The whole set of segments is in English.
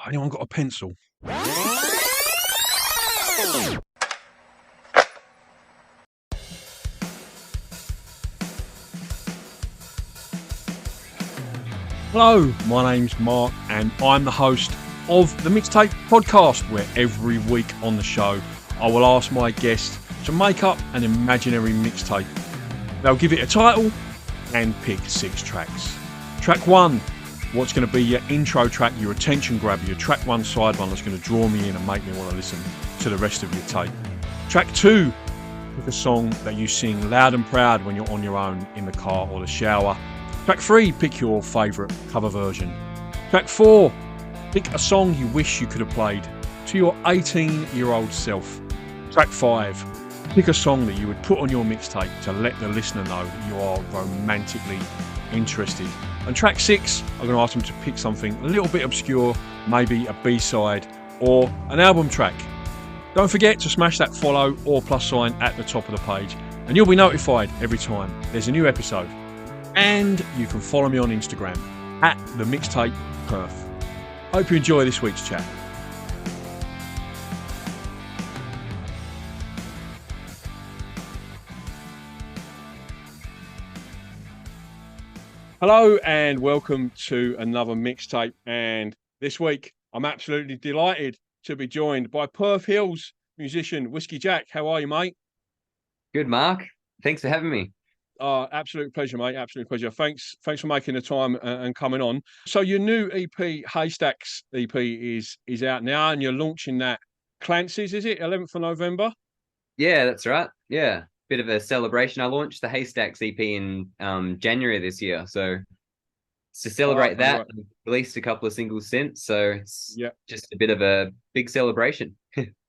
Anyone got a pencil? Hello, my name's Mark and I'm the host of the Mixtape podcast, where every week on the show I will ask my guests to make up an imaginary mixtape. They'll give it a title and pick 6 tracks. Track 1, what's going to be your intro track, your attention grabber, your track 1 side one that's going to draw me in and make me want to listen to the rest of your tape. Track 2, pick a song that you sing loud and proud when you're on your own in the car or the shower. Track 3, pick your favourite cover version. Track 4, pick a song you wish you could have played to your 18-year-old self. Track 5, pick a song that you would put on your mixtape to let the listener know that you are romantically interested. And track 6, I'm going to ask them to pick something a little bit obscure, maybe a B-side or an album track. Don't forget to smash that follow or plus sign at the top of the page and you'll be notified every time there's a new episode. And you can follow me on Instagram at the Mixtape Perth. Hope you enjoy this week's chat. Hello and welcome to another mixtape. And this week I'm absolutely delighted to be joined by Perth Hills musician Whiskey Jack. How are you, mate? Good, Mark. Thanks for having me. Absolute pleasure, mate. Absolute pleasure. Thanks for making the time and coming on. So your new EP, Haystacks EP, is out now, and you're launching that. Clancy's, is it 11th of November? Yeah, that's right. Yeah, bit of a celebration. I launched the Haystacks EP in January this year, so to celebrate that, right. I've released a couple of singles since, so it's just a bit of a big celebration.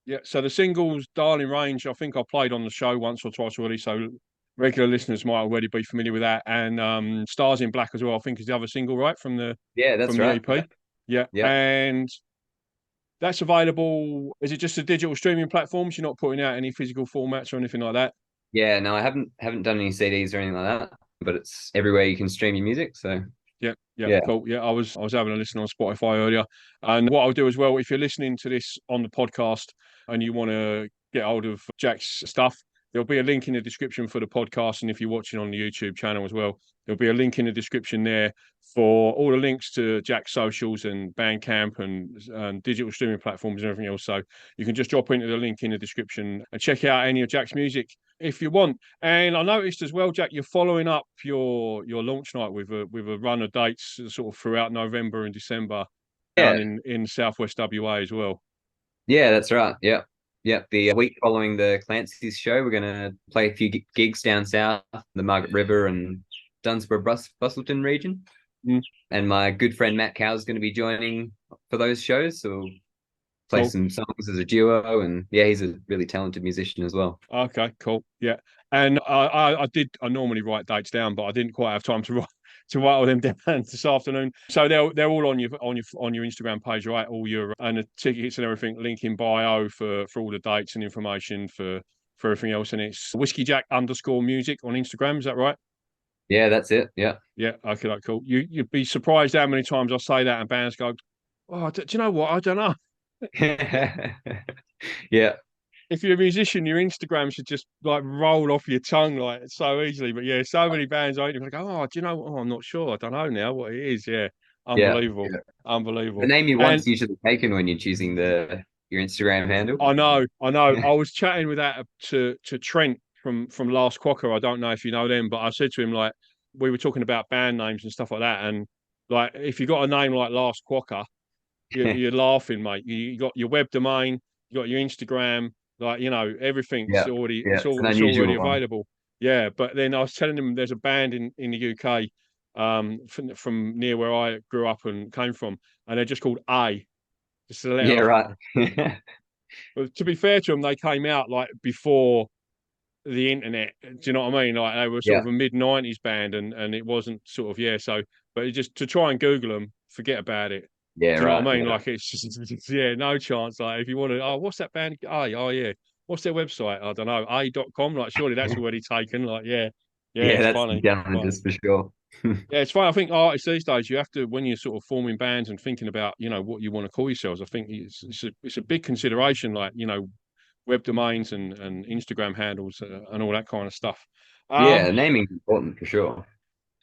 Yeah. So the singles, Darling Range, I think I played on the show once or twice already. So regular listeners might already be familiar with that, and Stars in Black as well, I think, is the other single, right, from the EP. Yeah. And that's available. Is it just the digital streaming platforms? You're not putting out any physical formats or anything like that? Yeah, no, I haven't done any CDs or anything like that, but it's everywhere you can stream your music. So yeah, cool. Yeah, I was having a listen on Spotify earlier, and what I'll do as well, if you're listening to this on the podcast and you want to get hold of Jack's stuff, there'll be a link in the description for the podcast, and if you're watching on the YouTube channel as well, there'll be a link in the description there for all the links to Jack's socials and Bandcamp and digital streaming platforms and everything else. So you can just drop into the link in the description and check out any of Jack's music if you want. And I noticed as well, Jack, you're following up your launch night with a run of dates sort of throughout November and December down in Southwest WA as well. Yeah, that's right. Yeah, the week following the Clancy's show, we're going to play a few gigs down south, the Margaret River and Dunsborough, Busselton region. And my good friend Matt Cow is going to be joining for those shows. So we'll play some songs as a duo. And yeah, he's a really talented musician as well. Okay, cool. Yeah. And I normally write dates down, but I didn't quite have time to write all them down this afternoon. So they're all on your Instagram page, right? All your and the tickets and everything, link in bio for all the dates and information for everything else. And it's whiskeyjack_music on Instagram. Is that right? Yeah, that's it. Yeah. Yeah. Okay, like, cool. You'd be surprised how many times I say that and bands go, "Oh, do you know what? I don't know." Yeah. If you're a musician, your Instagram should just like roll off your tongue like so easily. But yeah, so many bands I go, "Oh, do you know? Oh, I'm not sure. I don't know now what it is." Yeah, unbelievable, unbelievable. The name you want is usually taken when you're choosing your Instagram handle. I know. I was chatting with that to Trent from Last Quokka. I don't know if you know them, but I said to him, like, we were talking about band names and stuff like that, and like if you got a name like Last Quokka, you're laughing, mate. You got your web domain, you got your Instagram. Like, you know, everything's already it's already available. Yeah, but then I was telling them there's a band in the UK from near where I grew up and came from, and they're just called A. Just a letter. Yeah, right. But to be fair to them, they came out like before the internet. Do you know what I mean? Like they were sort of a mid-90s band, and it wasn't sort of so. But just to try and Google them, forget about it. Yeah, do you know what I mean? Like it's just no chance. Like if you want to, what's that band? Oh yeah, what's their website? I don't know, a.com. Like surely that's already taken. Like it's that's funny. challenges for sure. Yeah, it's fine. I think artists these days, you have to, when you're sort of forming bands and thinking about, what you want to call yourselves, I think it's a big consideration, like, web domains and Instagram handles and all that kind of stuff. Yeah, Um, naming's important for sure.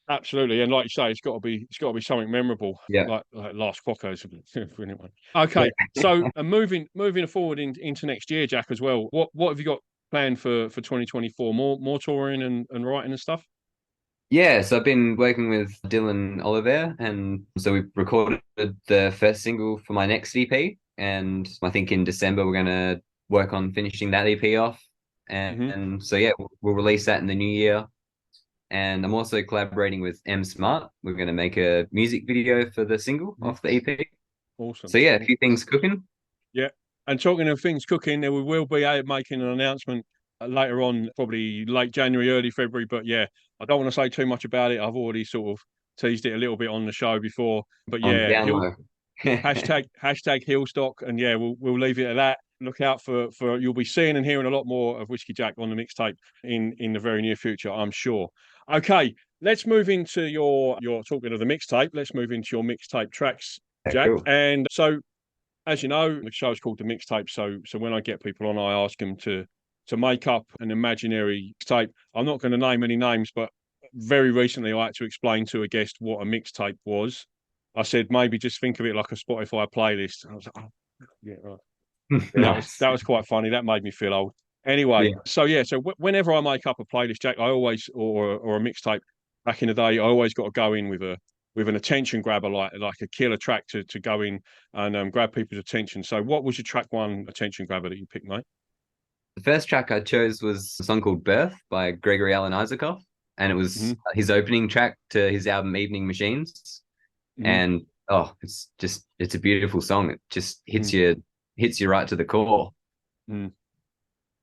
Absolutely, and like you say, it's got to be something memorable, Yeah. like Last Quaco is a brilliant one. Yeah. Okay, so moving forward into next year, Jack, as well. What have you got planned for 2024? More touring and writing and stuff. Yeah, so I've been working with Dylan Oliver, and so we recorded the first single for my next EP, and I think in December we're gonna work on finishing that EP off, Hmm. and so yeah, we'll release that in the new year. And I'm also collaborating with M Smart. We're gonna make a music video for the single Hmm. off the EP. Awesome. So yeah, a few things cooking. Yeah. And talking of things cooking, there we will be making an announcement later on, probably late January, early February. But yeah, I don't want to say too much about it. I've already sort of teased it a little bit on the show before. But On yeah, down low. hashtag Hillstock, and yeah, we'll leave it at that. Look out for you'll be seeing and hearing a lot more of Whiskey Jack on the mixtape in the very near future, I'm sure. Okay, let's move into your talking of the mixtape. Let's move into your mixtape tracks, Yeah, Jack. cool. And so, as you know, the show's called the mixtape. So when I get people on, I ask them to make up an imaginary tape. I'm not going to name any names, but very recently I had to explain to a guest what a mixtape was. I said maybe just think of it like a Spotify playlist. And I was like, oh, yeah, right. Yeah, that was Nice. that was quite funny. That made me feel old. Yeah. Anyway, so yeah, so whenever I make up a playlist, Jack, I always or a mixtape back in the day, I always got to go in with an attention grabber, like a killer track to go in and grab people's attention. So, what was your track one attention grabber that you picked, mate? The first track I chose was a song called Birth by Gregory Alan Isaacoff, and it was Hmm. his opening track to his album Evening Machines. Hmm. And oh, it's a beautiful song. It just Hmm. hits you right to the core. Hmm.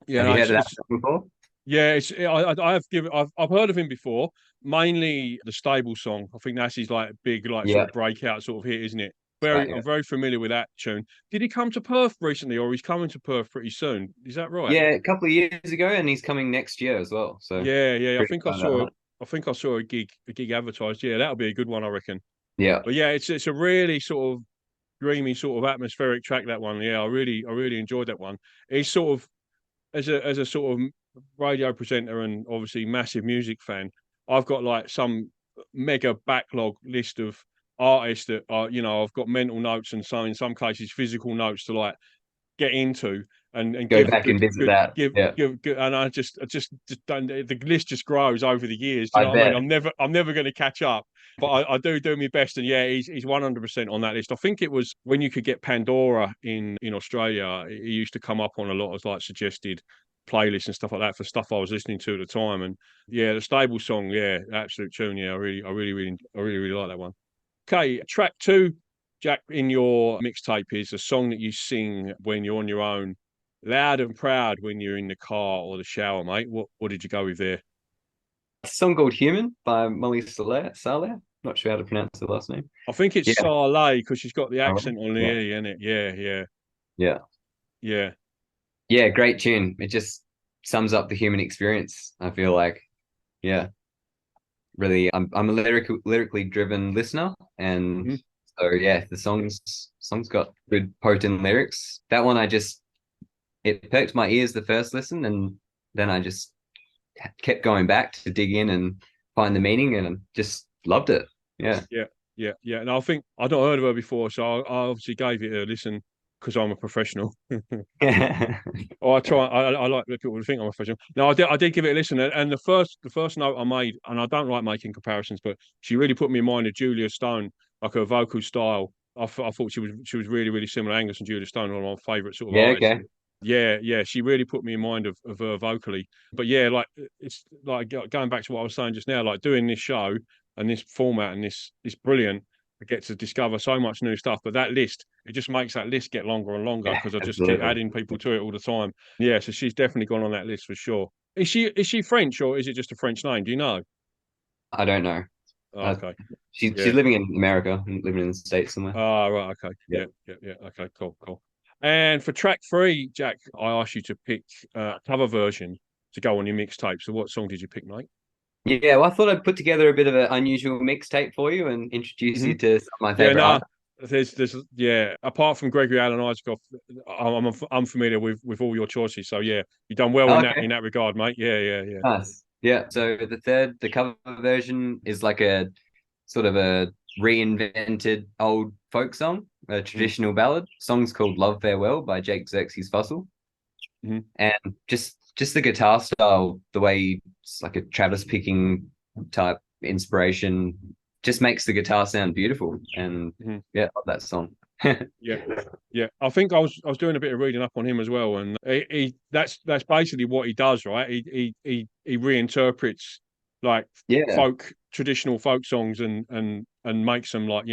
Yeah, Have no, you heard of that it's song before? yeah, I've heard of him before. Mainly the Stable song. I think that's his like big like sort Yeah, of breakout sort of hit, isn't it? that's right. I'm Yeah, very familiar with that tune. Did he come to Perth recently, or he's coming to Perth pretty soon? Is that right? yeah, a couple of years ago, and he's coming next year as well. So Yeah, yeah. pretty excited about that. I think I saw a gig advertised. Yeah, that'll be a good one, I reckon. Yeah, But yeah, it's a really sort of dreamy, sort of atmospheric track. That one. Yeah, I really enjoyed that one. It's sort of as a sort of radio presenter and obviously massive music fan, I've got like some mega backlog list of artists that are, I've got mental notes and in some cases physical notes to like get into and go give a back and visit good that. Yeah, give good, and I just don't, the list just grows over the years. Do you I know what I mean? bet. I'm never going to catch up, but I do my best, and yeah, he's 100% on that list. I think it was when you could get Pandora in Australia, he used to come up on a lot of like suggested playlists and stuff like that for stuff I was listening to at the time. And yeah, the Stable song, yeah, absolute tune. Yeah, I really like that one. Okay, track two, Jack, in your mixtape is a song that you sing when you're on your own, loud and proud when you're in the car or the shower, mate. What did you go with there? It's a song called Human by Molly Saleh. Not sure how to pronounce the last name. I think it's Yeah. Saleh because she's got the Oh, accent on the yeah. E, isn't it? Yeah, yeah, Yeah. yeah. Yeah, great tune. It just sums up the human experience, I feel like. Yeah. Really, I'm a lyrically driven listener, and Mhm. so yeah, the song's got good potent lyrics. That one it perked my ears the first listen, and then I just kept going back to dig in and find the meaning, and just loved it. Yeah. Yeah, yeah, yeah. And I think I'd not heard of her before, so I obviously gave it a listen because I'm a professional. Oh, I try. I like people to think I'm a professional. No, I did give it a listen, and the first note I made, and I don't like making comparisons, but she really put me in mind of Julia Stone, like her vocal style. I thought she was really similar. Angus and Julia Stone are one of my favourite sort of Yeah, artists. okay. Yeah, yeah, she really put me in mind of her vocally. But yeah, like it's like going back to what I was saying just now, like doing this show and this format and this brilliant. I get to discover so much new stuff, but that list, it just makes that list get longer and longer Yeah, because I just keep absolutely. adding people to it all the time. Yeah, so she's definitely gone on that list for sure. Is she French or is it just a French name? Do you know? I don't know. Oh, Uh, okay. she's Yeah. living in America, living in the States somewhere. Ah, right. Okay. Yeah. Yeah. Yeah. Yeah. Okay. Cool. Cool. And for track three, Jack, I asked you to pick a cover version to go on your mixtape. So what song did you pick, mate? Yeah, well, I thought I'd put together a bit of an unusual mixtape for you and introduce Hmm. you to some of my Yeah, favorite no, artists. there's yeah. Apart from Gregory Allen Isaac, I'm familiar with all your choices. So yeah, you've done well Oh, in okay, that regard, mate. Yeah, yeah, yeah. nice. Yeah, so the cover version is like a sort of a reinvented old folk song, a Mm-hmm. traditional ballad. Song's called "Love Farewell" by Jake Xerxes Fossil, Mm-hmm. and just the guitar style, the way it's like a Travis picking type inspiration, just makes the guitar sound beautiful. And Mm-hmm. yeah, I love that song. Yeah, yeah. I think I was doing a bit of reading up on him as well, and he that's basically what he does, right? He reinterprets like Yeah, traditional folk songs and makes them like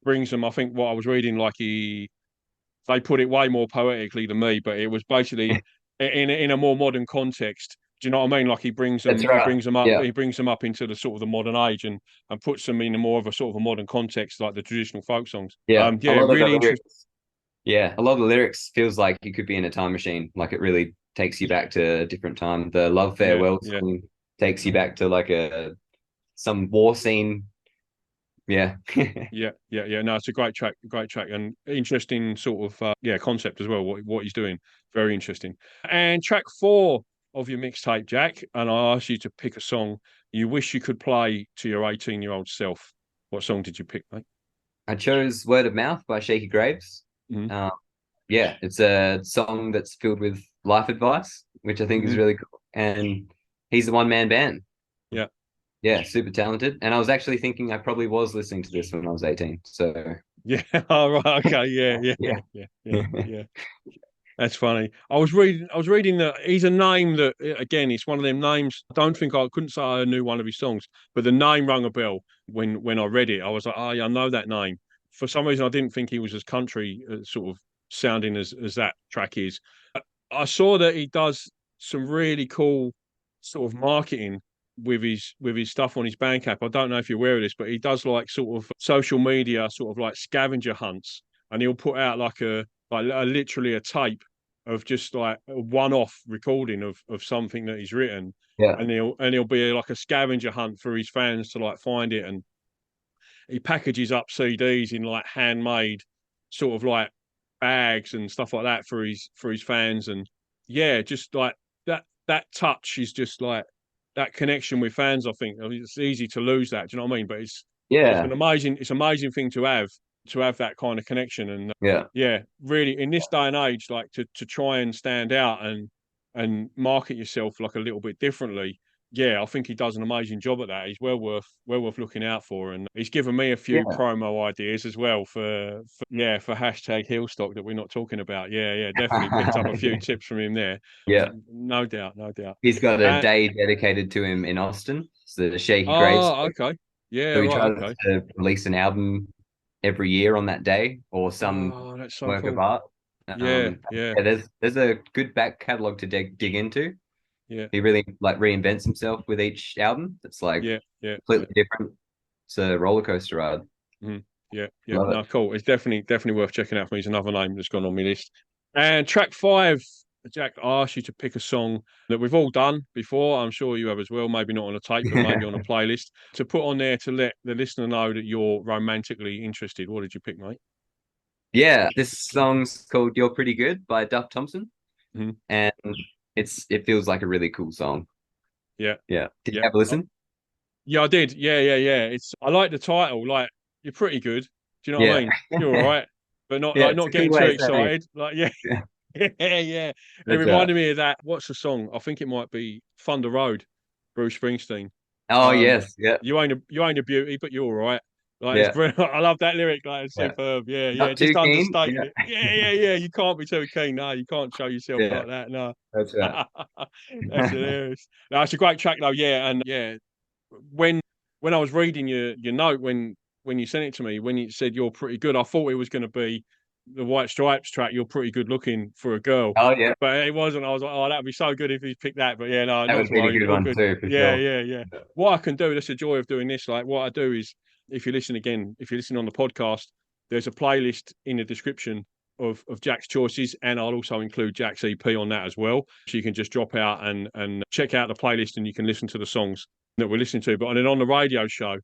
brings them. I think what I was reading like they put it way more poetically than me, but it was basically in a more modern context. Do you know what I mean? Like that's right. Yeah, he brings them up into the sort of the modern age and puts them in a more of a sort of a modern context, like the traditional folk songs. yeah. A Yeah, lot of the really interesting. lyrics. Yeah, a lot of the lyrics feels like you could be in a time machine. Like it really takes you back to a different time. The Love Yeah, Farewell yeah, song takes you back to like a some war scene. Yeah. yeah. No, it's a great track, and interesting sort of concept as well. What he's doing, very interesting. And track 4 of your mixtape, Jack, and I asked you to pick a song you wish you could play to your 18-year-old self. What song did you pick, mate? I chose Word of Mouth by Shaky Graves. Mm-hmm. Um, yeah, it's a song that's filled with life advice, which I think is Mm-hmm. really cool. And he's a one man band. Yeah. Yeah, super talented. And I was actually thinking I probably was listening to this when I was 18. So Yeah. All right. Okay. Yeah. Yeah. yeah. Yeah. Yeah. Yeah. That's funny. I was reading that he's a name that again, it's one of them names. I don't think I couldn't say I knew one of his songs, but the name rang a bell when I read it. I was like, oh yeah, I know that name. For some reason, I didn't think he was as country sort of sounding as that track is. I saw that he does some really cool sort of marketing with his stuff on his Bandcamp. I don't know if you're aware of this, but he does like sort of social media, sort of like scavenger hunts, and he'll put out literally a tape of just like a one-off recording of something that he's written, Yeah. and he'll be like a scavenger hunt for his fans to like find it, and he packages up CDs in like handmade sort of like bags and stuff like that for his fans, and yeah, just like that touch is just like that connection with fans. I mean, it's easy to lose that. Do you know what I mean? But it's Yeah. an amazing thing to have that kind of connection, and Yeah. yeah, really in this day and age, like to try and stand out and market yourself like a little bit differently. Yeah, I think he does an amazing job at that. He's well worth looking out for, and he's given me a few Yeah. promo ideas as well for hashtag Hillstock that we're not talking about. Yeah, yeah, definitely picked up a few tips from him there. Yeah. No doubt, no doubt. He's got a Uh, day dedicated to him in Austin. It's the Shaky Graves. oh, okay. Yeah, So he right, tries okay. to release an album every year on that day or some Oh, that's so work of cool. art. Yeah, yeah, Yeah, there's a good back catalog to dig into. yeah, He really like reinvents himself with each album. It's like yeah, yeah, yeah. completely different. It's a roller coaster ride. Mhm. Yeah, yeah. Love it. No, cool. It's definitely worth checking out for me. It's another name that's gone on my list. And track 5, Jack, I asked you to pick a song that we've all done before. I'm sure you have as well. Maybe not on a tape, but maybe on a playlist to put on there to let the listener know that you're romantically interested. What did you pick, mate? Yeah, this song's called "You're Pretty Good" by Duff Thompson, Mhm. and it feels like a really cool song. Yeah, Yeah, did you yeah. have a listen? Yeah, I did. Yeah, yeah, yeah. I like the title. Like, you're pretty good. Do you know what I Yeah, mean? You're all right, but not yeah, like it's not a good getting too way of saying it. excited. Like, yeah, Yeah, yeah, yeah. It that's right. reminded me of that. What's the song? I think it might be Thunder Road, Bruce Springsteen. Oh Um, yes, yeah, you ain't a beauty, but you're all right. Like, it's yeah, brilliant. I love that lyric. Like, it's yeah. superb. Yeah, yeah. Not Just too keen. understating Yeah, it. Yeah, yeah, yeah. You can't be too keen. No, you can't show yourself yeah, like that. No, that's right. that's hilarious. No, it's a great track though. Yeah, and yeah, when when I was reading your note when you sent it to me, when you said you're pretty good, I thought it was going to be the White Stripes track. You're pretty good looking for a girl, Oh yeah, but it wasn't. I was like, oh, that'd be so good if he picked that. But yeah, no, that not would to be a worry. good All one good. too, for Yeah, sure. yeah, yeah. What I can do, that's the joy of doing this. Like what I do is, if you listen on the podcast, there's a playlist in the description of Jack's choices, and I'll also include Jack's EP on that as well. So you can just drop out and check out the playlist, and you can listen to the songs that we're listening to. But then on the radio show,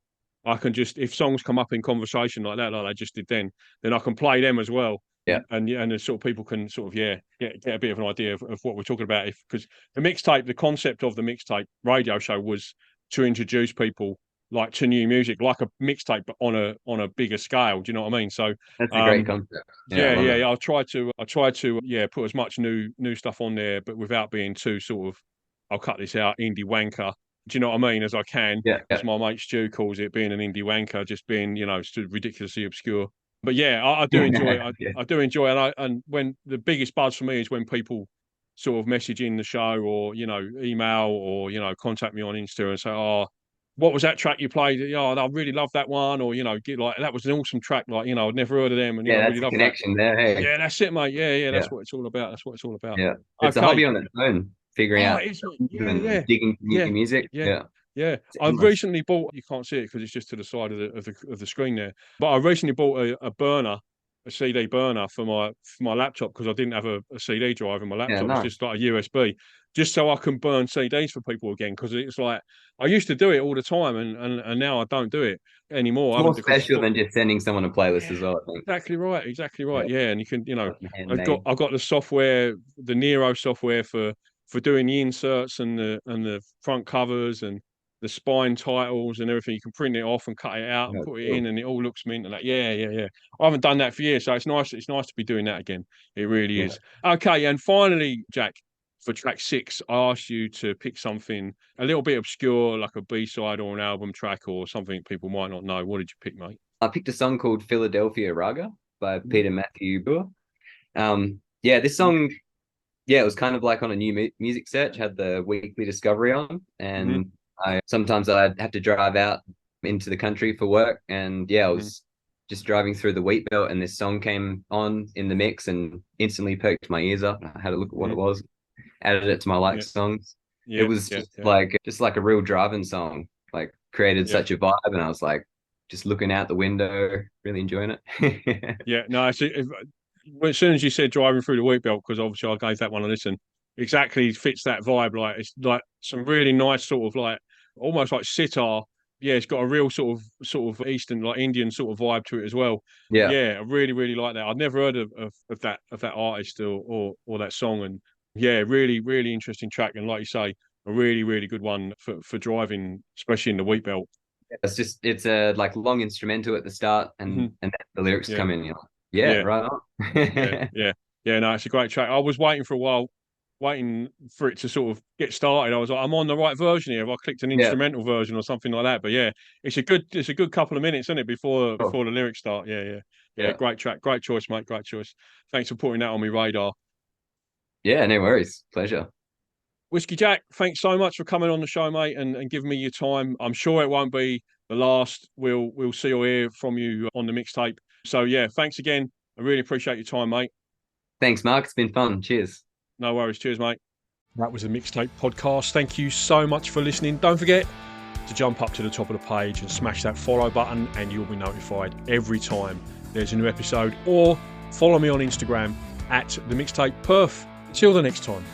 I can just, if songs come up in conversation like that, like I just did then I can play them as well. Yeah. And then sort of people can sort of, get a bit of an idea of what we're talking about. Because the mixtape, the concept of the mixtape radio show was to introduce people like to new music, like a mixtape, but on a bigger scale. Do you know what I mean? So that's a great concept. Yeah. I try to put as much new stuff on there, but without being too sort of, I'll cut this out, indie wanker. Do you know what I mean? As I can, as my mate Stu calls it, being an indie wanker, just being, ridiculously obscure. But yeah, I do enjoy it. I do enjoy it. And when the biggest buzz for me is when people sort of message in the show, or email, or contact me on Insta and say, "Oh, what was that track you played? Oh, I really love that one," or get like, "That was an awesome track." Like, I'd never heard of them, and that's I really love connection that. there. Hey. Yeah, that's it, mate. Yeah, that's what it's all about. That's what it's all about. Yeah, it's a hobby on its own. Figuring out, digging new music. Yeah. I've recently bought. You can't see it because it's just to the side of the screen there. But I recently bought a CD burner for my laptop, because I didn't have a CD drive in my laptop. Nice. It's just like a USB, just so I can burn CDs for people again. Because it's like I used to do it all the time, and now I don't do it anymore. It's more special than just sending someone a playlist as well, I think. Exactly right. Yeah, and you can, I've got the software, the Nero software for doing the inserts and the front covers and the spine titles and everything. You can print it off and cut it out and put it in, and it all looks mint. And like, yeah. I haven't done that for years, so it's nice. It's nice to be doing that again. It really is. Okay, and finally, Jack, for track 6, I asked you to pick something a little bit obscure, like a B-side or an album track or something people might not know. What did you pick, mate? I picked a song called Philadelphia Raga by Peter Matthew Boer. This song, it was kind of like on a new music search, had the weekly discovery on, and sometimes I'd have to drive out into the country for work, and I was just driving through the wheat belt, and this song came on in the mix and instantly perked my ears up. I had a look at what it was, added it to my liked songs. It was just like a real driving song, like created such a vibe, and I was like just looking out the window, really enjoying it. As soon as you said driving through the wheat belt, because obviously I gave that one a listen, exactly fits that vibe. Like, it's like some really nice sort of like almost like sitar. Yeah, it's got a real sort of Eastern, like Indian sort of vibe to it as well. Yeah, I really, really like that. I'd never heard of that artist or that song, and really, really interesting track. And like you say, a really, really good one for driving, especially in the wheat belt. It's a like long instrumental at the start, and then the lyrics come in. Right on. No, it's a great track. I was waiting for a while, waiting for it to sort of get started. I was like, I'm on the right version here. If I clicked an instrumental version or something like that, but it's a good couple of minutes, isn't it, before the lyrics start? Yeah. Great track, great choice, mate. Great choice. Thanks for putting that on my radar. Yeah, no worries. Pleasure. Whiskey Jack, thanks so much for coming on the show, mate, and giving me your time. I'm sure it won't be the last. We'll see or hear from you on the mixtape. So thanks again. I really appreciate your time, mate. Thanks, Mark. It's been fun. Cheers. No worries. Cheers, mate. That was the Mixtape podcast. Thank you so much for listening. Don't forget to jump up to the top of the page and smash that follow button, and you'll be notified every time there's a new episode. Or follow me on Instagram at the Mixtape Perth. Until the next time.